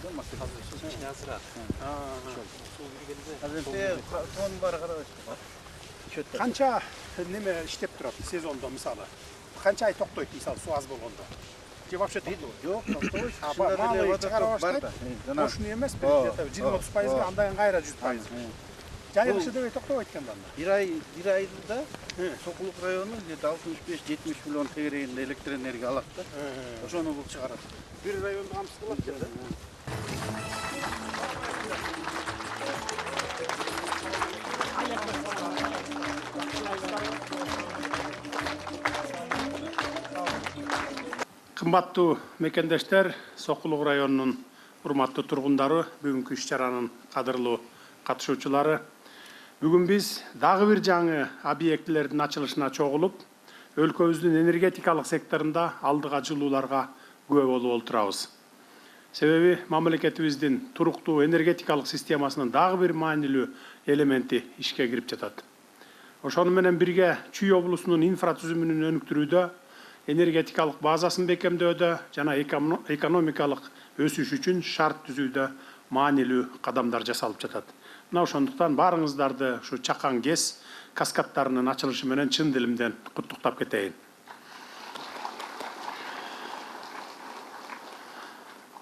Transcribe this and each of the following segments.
да, машина. Кичине азыраак. Суу киргенде. Азыр тон бар карабыз. Канча неме иштеп турат сезондо мисалы? Канча ай токтойт мисалы суу аз болгондо? Же вообще токтойт? Жок, токтойбуз. Малый чыгара баштайт. Ошону эмес, где-то 20-30%, андан кийин кайра 100%. Жайылышы дебей токтобойт экен да. Бир айда Сокулук району 65-70 миллион тегерегинде электр энергия алат да. Ошону бул чыгарат. Бир районду камсыз кылат экен да. Кымбаттуу мекендештер, Сокулук районунун урматтуу тургундары, бүгүнкү иш-чаранын кадырлуу катышуучулары, бүгүн биз дагы бир жаңы объектилердин ачылышына чогулуп, өлкөбүздүн энергетикалык секторунда алдыга жылууларга күбө болуп отурабыз. Себеби мамлекетибиздин туруктуу энергетикалык системасынын дагы бир маанилүү элементи ишке кирип жатат. Ошону менен бирге Чүй облусунун инфратүзүмүнүн өнүктүрүүдө, энергетикалык базасын бекемдөөдө жана экономикалык өсүш үчүн шарт түзүүдө маанилүү кадамдар жасалып жатат. Мына ошондуктан баарыңыздарды ушу Чакан ГЭС каскадтарынын ачылышы менен чын дилимден куттуктап кетейин.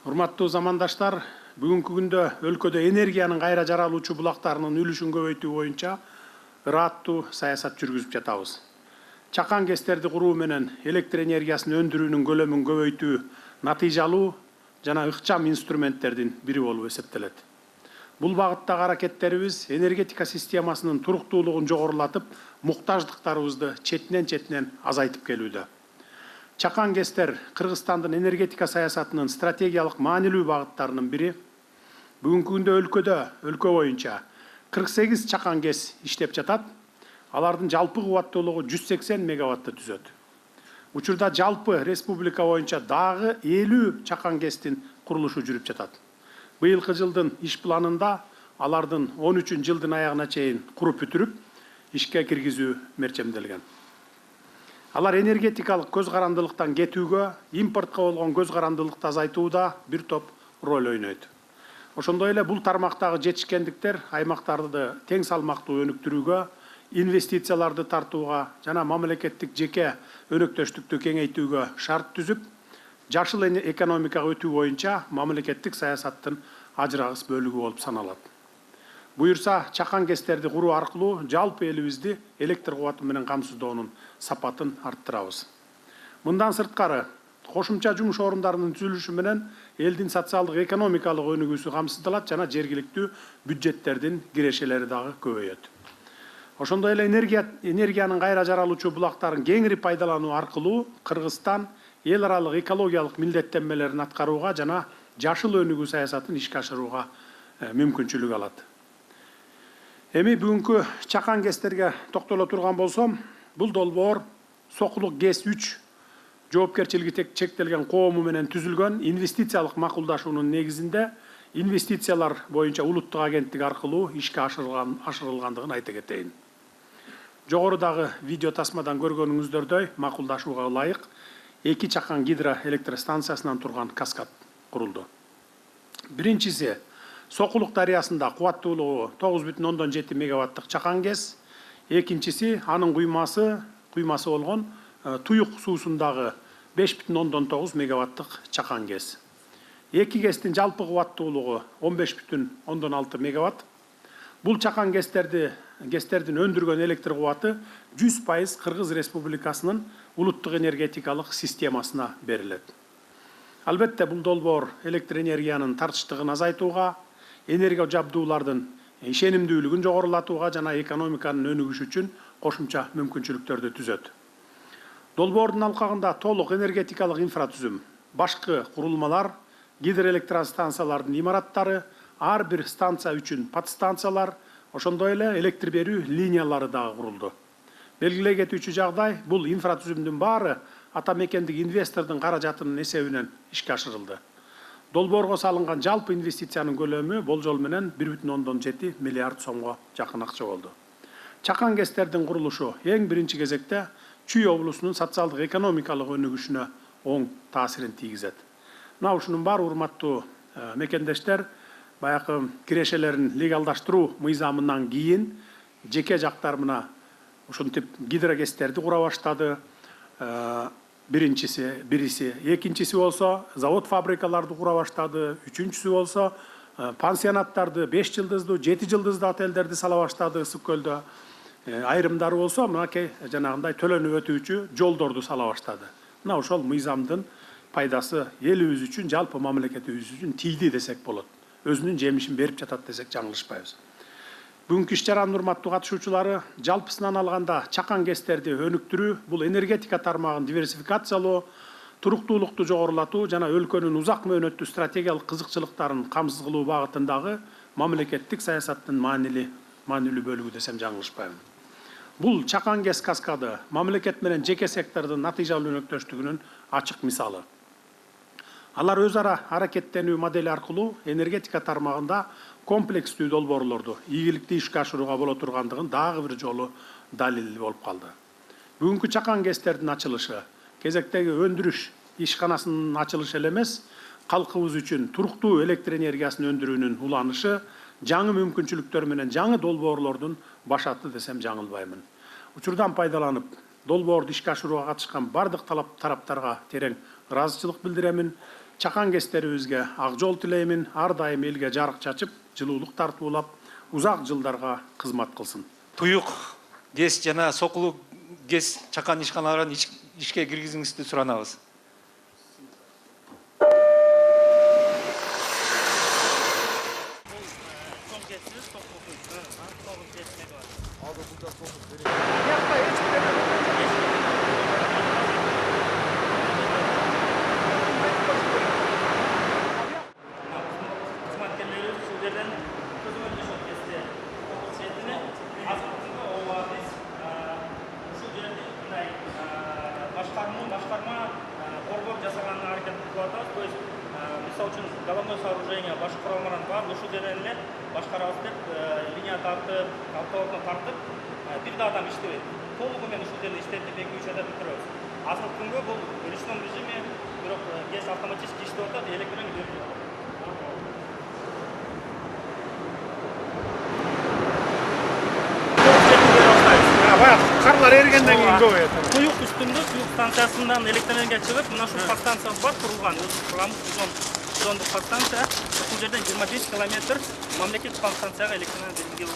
Урматтуу замандаштар, бүгүнкү күндө өлкөдө энергиянын кайра жаралуучу булактарынын үлүшүн көбөйтүү боюнча ыраттуу саясат жүргүзүп жатабыз. Чакан ГЭСтерди куруу менен электр энергиясын өндүрүүнүн көлөмүн көбөйтүү натыйжалуу жана ыкчам инструменттердин бири болуп эсептелет. Бул багыттагы аракеттерибиз энергетика системасынын туруктуулугун жогорулатып, муктаждыктарыбызды четинен азайтып келүүдө. Чакан ГЭСтер Кыргызстандын энергетика саясатынын стратегиялык маанилүү багыттарынын бири. Бүгүнкү күндө өлкө боюнча 48 Чакан ГЭС иштеп жатат. Алардын жалпы кубаттуулугу 180 мегаватты түзөт. Учурда жалпы республика боюнча дагы 50 Чакан ГЭСтин курулушу жүрүп жатат. Быйылкы жылдын иш планында алардын 13 жылдын аягына чейин куруп бүтүрүп, ишке киргизүү мерчемделген. Алар энергетикалык көз карандылыктан кетүүгө, импортко болгон көз карандылыкты азайтууда бир топ роль ойнойт. Ошондой эле бул тармактагы жетишкендиктер аймактарды тең салмактуу өнүктүрүүгө, инвестицияларды тартууга жана мамлекеттик жеке өнөктөштүктү кеңейтүүгө шарт түзүп, жашыл экономикага өтүү боюнча мамлекеттик саясаттын ажырагыс бөлүгү болуп саналат. Буюрса, Чакан ГЭСтерди куруу аркылуу жалпы элибизди электр кубаты менен камсыздоонун сапатын арттырабыз. Мындан сырткары, кошумча жумуш орундарынын түзүлүшү менен элдин социалдык экономикалык өнүгүүсү камсыздалат жана жергиликтүү бюджеттердин кирешелери дагы көбөйөт. Ошондой эле энергиянын кайра жаралуучу булактарын кеңири пайдалануу аркылуу Кыргызстан эл аралык экологиялык милдеттенмелерин аткарууга жана жашыл өнүгүү саясатын ишке ашырууга мүмкүнчүлүк алат. Эми бүгүнкү Чакан ГЭСтерге токтоло турган болсом, бул долбоор Сокулук ГЭС-3 жоопкерчилиги чектелген коому менен түзүлгөн инвестициялык макулдашуунун негизинде инвестициялар боюнча улуттук агенттик аркылуу ишке ашырылгандыгын айта кетейин. Жогорудагы видео тасмадан көргөнүңүздөрдөй макулдашууга ылайык 2 Чакан гидроэлектростанциясынан турган каскад курулду. Биринчиси Сокулук дарыясында кубаттуулугу 9,7 мегаваттык Чакан ГЭС, экинчиси анын куймасы болгон Туюк суусундагы 5,9 мегаваттык Чакан ГЭС. Эки ГЭСтин жалпы кубаттуулугу 15,6 мегаватт. Бул Чакан ГЭСтердин өндүргөн электр кубаты 100% Кыргыз Республикасынын улуттук энергетикалык системасына берилет. Албетте бул долбоор электр энергиянын тартыштыгын азайтууга, энергия жабдуулардын ишенимдүүлүгүн жогорулатууга жана экономиканын өнүгүшү үчүн кошумча мүмкүнчүлүктөрдү түзөт. Долбоордун алкагында толук энергетикалык инфратүзүм, башкы курулмалар, гидроэлектростанциялардын имараттары, ар бир станция үчүн подстанциялар, ошондой эле электр берүү линиялары дагы курулду. Белгилей кетүүчү жагдай, бул инфратүзүмдүн баары ата мекендик инвестордун каражатынын эсебинен ишке ашырылды. Долбоорго салынган жалпы инвестициянын көлөмү болжол менен 1,7 миллиард сомго жакын акча болду. Чакан ГЭСтердин курулушу эң биринчи кезекте Чүй облусунун социалдык экономикалык өнүгүшүнө оң таасирин тийгизет. Мына ушунун баары урматтуу мекендештер баягы кирешелерин легалдаштыруу мыйзамынан кийин жеке жактар мына ушинтип гидрогестерди кура баштады. Бириси, экинчиси болсо завод фабрикаларды кура баштады, үчүнчүсү болсо пансионаттарды 5 жылдыздуу, 7 жылдыздуу отелдерди сала баштады Ысык көлдө. Айрымдары болсо мынакей жанагындай төлөнүп өтүүчү жолдорду сала баштады. Мына ошол мыйзамдын пайдасы элибиз үчүн, жалпы мамлекетибиз үчүн тийди десек болот. Өзүнүн жемишин берип жатат десек жаңылышпайбыз. Бүгүнкү иш-чаранын урматтуу катышуучулары, жалпысынан алганда чакан гэстерди өнүктүрүү, бул энергетика тармагын диверсификациялоо, туруктуулукту жогорулатуу жана өлкөнүн узак мөөнөттүү стратегиялык кызыкчылыктарын камсыз кылуу багытындагы мамлекеттик саясаттын маанилүү бөлүгү десем жаңылышпайм. Бул чакан гэс каскады мамлекет менен жеке сектордун натыйжалуу өнөктөштүгүнүн ачык мисалы. Алар өз ара аракеттенүү модели аркылуу энергетика тармагында комплекстүү долбоорлорду ийгиликтүү ишке ашырууга боло тургандыгын дагы бир жолу далили болуп калды. Бүгүнкү чакан гэстердин ачылышы кезектеги өндүрүш ишканасынын ачылышы эле эмес, калкыбыз үчүн туруктуу электр энергиясын өндүрүүнүн уланышы, жаңы мүмкүнчүлүктөр менен жаңы долбоорлордун башаты десем жаңылбаймын. Учурдан пайдаланып, долбоорду ишке ашырууга катышкан бардык тараптарга терең ыраазычылык билдиремин. Чакан гэстерибизге ак жол тилеймин. Ар дайым элге жарык чачып, жылуулук тартуулап, узак жылдарга кызмат кылсын. Туюк гэс жана сокулук гэс чакан ишканаларын ишке киргизиңизди суранабыз. Мисал үчүн головной сооружение башкы куралмаларын бар ушул жерден эле башкарабыз деп линия тартып, автоводно тартып, бир да адам иштебейт. Толугу менен ушул жерде иштетип 2-3 адам бүтүрөбүз. Азыркы күнгө бул ручной режиме, бирок кез автоматически иштеп атат, электронный берип жатат. Карлар эригенден кийин көбөйөт. Туюк үстүндө туюк станциясынан электр энергия чыгып, мына ушул подстанциябыз бар курулган, өзү курганбыз зондук подстанция. Ушул жерден 25 километр мамлекеттик подстанцияга электр энергия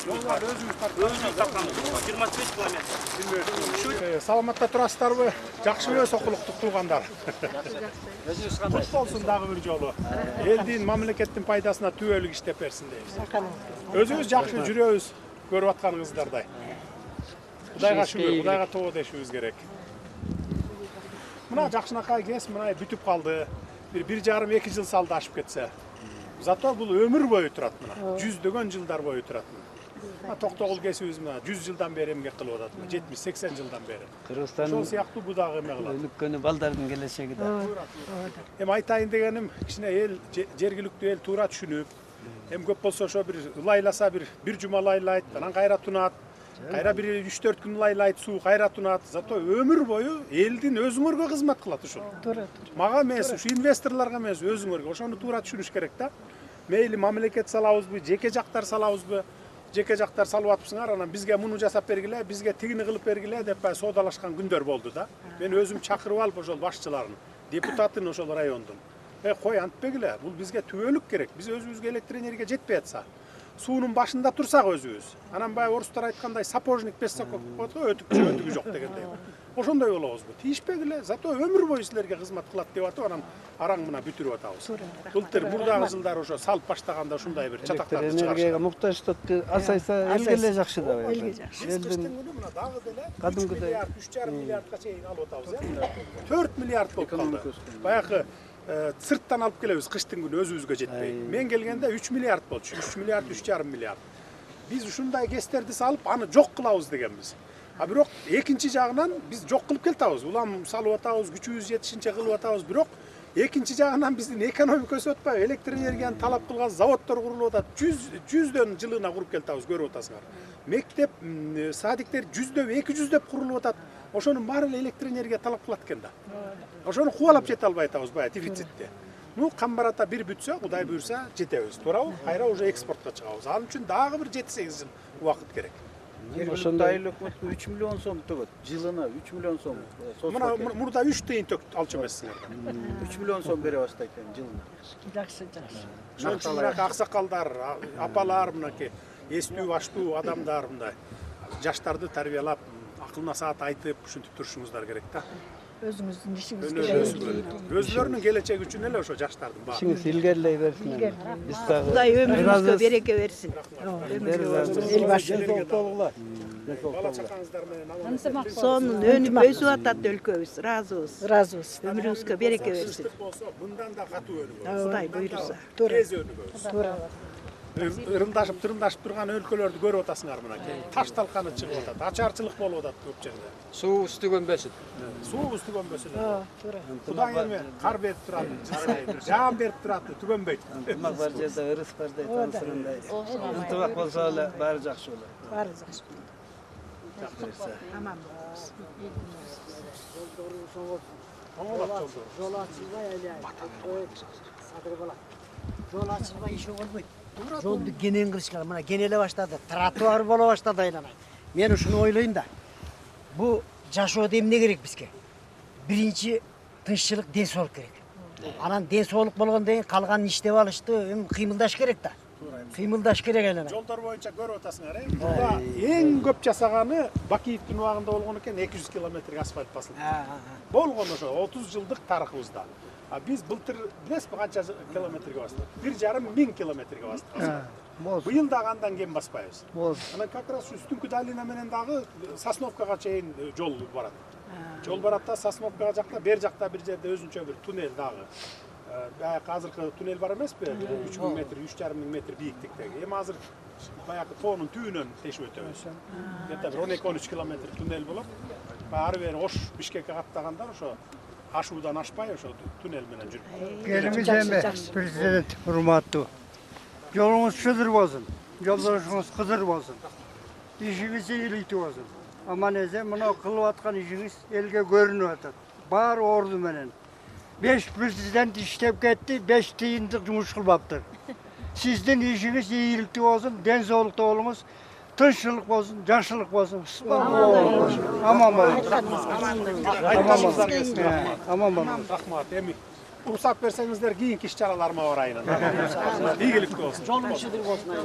берүүгө бар. Өзүбүз тапканбыз 25 километр. Саламатта турасыздарбы? Жакшыбы сокулуктук туугандар? Кут болсун дагы бир жолу. Элдин, мамлекеттин пайдасына түбөлүк иштеп берсин дейбиз. Өзүбүз жакшы жүрөбүз көрүп атканыңыздардай. Кудайга шүгүр, Кудайга тоо дешибиз керек. Мына жакшынакай кес мына бүтүп калды. 1,5-2 жыл салды ашып кетсе. Зато бул өмүр бою турат мына. Жүздөгөн жылдар бою турат. Токтогул кесибиз мына 100 жылдан бери эмгек кылып атат. 70-80 жылдан бери. Кыргызстандын ошол сыяктуу бу дагы эме кылат. Өнүккөнү балдардын келечеги да. Эми айтайын дегеним, кичине эл, жергиликтүү эл туура түшүнүп, эми көп болсо ошо бир ылайласа бир жума ылайлайт, анан кайра тунат. Кайра бир 3-4 күн ылайлайт, суу кайра тунат. Зато өмүр бою элдин өзүңөргө кызмат кылат ушул. Туура. Мага эмес, ушу инвесторлорго эмес, өзүңөргө. Ошону туура түшүнүш керек да. Мейли мамлекет салабызбы, жеке жактар салабызбы? Жеке жактар салып атыпсыңар, анан бизге муну жасап бергиле, бизге тигини кылып бергиле деп соодалашкан күндөр болду да. Мен өзүм чакырып алып ошол башчыларын, депутатын ошол райондун. Кой антпегиле, бул бизге түбөлүк керек. Биз өзүбүзгө электр энергия жетпей атса, суунун башында турсак өзүбүз. Анан баягы орустар айткандай сапожник без сапог өтүкчү жок дегендей. Ошондой болобузбу? Тийишпегиле, зато өмүр бою силерге кызмат кылат деп атып, анан араң мына бүтүрүп атабыз. Былтыр мурдагы жылдар ошо салып баштаганда ушундай бир чатактарды чыгарышты. Энергияга муктаждык азайса элге эле жакшы да. Элге жакшы. Кыштын күнү мына дагы деле кадымкыдай 3,5 миллиардга чейин алып атабыз. 4 миллиард болуп калды. Баягы сырттан алып келебиз кыштын күнү өзүбүзгө жетпей. Мен келгенде 3 миллиард болчу. 3 миллиард, 3,5 миллиард. Биз ушундай гэстерди салып, аны жок кылабыз дегенбиз. А бирок экинчи жагынан биз жок кылып келатабыз. Улам салып атабыз, күчүбүз жетишинче кылып атабыз. Бирок экинчи жагынан биздин экономика өсүп атпайбы? Электр энергияны талап кылган заводдор курулуп атат. 100дөн жылына куруп келатабыз, көрүп атасыңар. Мектеп, садиктер 100дөп, 200дөп курулуп атат. Ошонун баары эле электр энергия талап кылат экен да. Ошону кубалап жете албай атабыз баягы дефицитте. Ну, камбарата бир бүтсө, Кудай буйрса, жетебиз. Туурабы? Кайра уже экспортко чыгабыз. Ал үчүн дагы бир 7-8 жыл убакыт керек. Жергиликтүү айыл өкмөт 3 миллион сом төгөт. Жылына 3 миллион сом. Мына мурда 3 тыйын алчу эмессиңер. 3 миллион сом бере баштайт жылына. Жакшы. Ошон үчүн мына аксакалдар, апалар, мынакей эстүү баштуу адамдар мындай жаштарды тарбиялап, акыл насаат айтып, ушинтип турушуңуздар керек да. Өзүңүздүн ишиңиз Өзлөрүнүн келечеги үчүн эле ошо жаштардын баары. İşiniz ilgili versin. Biz de Кудай өмүрүңүзгө береке берсин. Эл башчысы. Бала чакаңыздар менен аман Сонун өнүп өсүп атат өлкөбүз. Ыраазыбыз. Өмүрүңүзгө береке берсин. болсо, мындан да катуу өнүгөбүз. Кудай буйруса. Тез өнүгөбүз. Ырымдашып турган өлкөлөрдү көрүп атасыңар мынакей. Таш талканы чыгып атат, ачарчылык болуп атат көп жерде. Суу үстү көнбөсүн. Суубуз түгөнбөсүн. Кудай эми кар берип турат, жаан берип турат, түгөнбөйт. ımak var жерде ырыс бар дейт, анысындай. Ынтымак болсо эле баары жакшы болот. Баары жакшы. Аман болобуз. Жол ачылбай эле. Жол ачылбай иш болбойт. Жолду кенен кылышкан, мына кенеле баштады, тротуар боло баштады айланай. Мен ушуну ойлойм да. Бу жашоодо эмне керек бизге? Биринчи тынччылык, ден соолук керек. Анан ден соолук болгондон кийин калганын иштеп алышты, эми кыймылдаш керек да. Кыймылдаш керек айланай. Жолдор боюнча көрүп атасыңар, Мурда эң көп жасаганы Бакиевдин убагында болгон экен, 200 километрге асфальт басылды. Болгон ошо 30 жылдык тарыхыбызда. А биз былтыр билесизби канча километрге бастык? 1,5 километрге бастык. Быйыл дагы андан кем баспайбыз. Анан как раз үстүнкү долина менен дагы Сосновкага чейин жол барат. Жол барат да Сосновкага жакта, бер жакта бир жерде өзүнчө бир туннель дагы. Баягы азыркы туннель бар эмеспи? 3000 метр, 3500 метр бийиктиктеги. Эми азыр баягы тоонун түбүнөн тешип өтөбүз. Где-то 12-13 километр туннель болот. Ары бери Ош, Бишкекке каттагандар ошо ашуудан ашпай ошо туннель менен жүрүп. Келimiz эми президент урматтуу. Жолуңуз шыдыр болсун. Жолдошуңуз кызыр болсун. Ишиңиз ийгиликтүү болсун. Аман эсен мына кылып аткан ишиңиз элге көрүнүп атат. Баары орду менен. 5 президент иштеп кетти, 5 тыйындык жумуш кылбаптыр. Сиздин ишиңиз ийгиликтүү болсун, ден соолуктуу болуңуз, тынччылык болсун, жакшылык болсун. Аман болуңуз. Аман болуңуз. Рахмат. Эми уруксат берсеңиздер кийинки иш чараларыма барайын. Ийгиликтүү болсун. Жолуңуз шыдыр болсун.